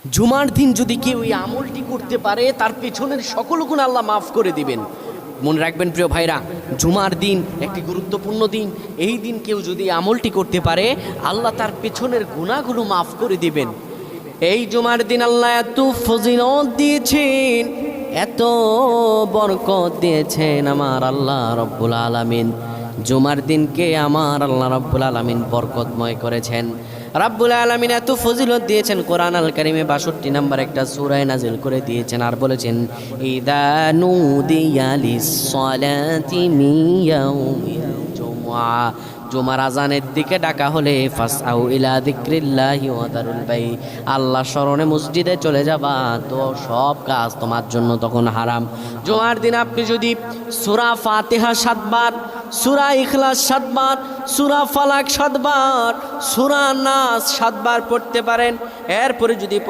জুমার দিন যদি কেউ এই আমলটি করতে পারে তার পেছনের সকল গুণ আল্লাহ মাফ করে দিবেন। মনে রাখবেন প্রিয় ভাইরা, জুমার দিন একটি গুরুত্বপূর্ণ দিন। এই দিন কেউ যদি আমলটি করতে পারে আল্লাহ তার পেছনের গুনাহগুলো মাফ করে দিবেন। এই জুমার দিন আল্লাহ এত ফজিলত দিয়েছেন, এত বরকত দিয়েছেন আমার আল্লাহ রব্বুল আলামিন। জুমার দিনকে আমার আল্লাহ রব্বুল আলামিন বরকতময় করেছেন। রব্বুল আলামিন এত ফজিলত দিয়েছেন, কোরআন আল কারিমে 62 নম্বর একটা সূরা নাজিল করে দিয়েছেন আর বলেছেন, ইদা নুদিয়া লিস-সালাতি মিন ইয়াউমিল জুমআ, জুমার আজানের দিকে ডাকা হলে ফাসআউ ইলা যিকরিল্লাহি ওয়া দারুল বাই, আল্লাহ স্মরণে মসজিদে চলে যাবা, তো সব কাজ তোমার জন্য তখন হারাম। জুমার দিন আপনি যদি সূরা ফাতিহা 7 বার, সূরা ইখলাস 7 বার, সূরা ফালাক 7 বার, সূরা নাস 7 বার পড়তে পারেন, এরপরে যদি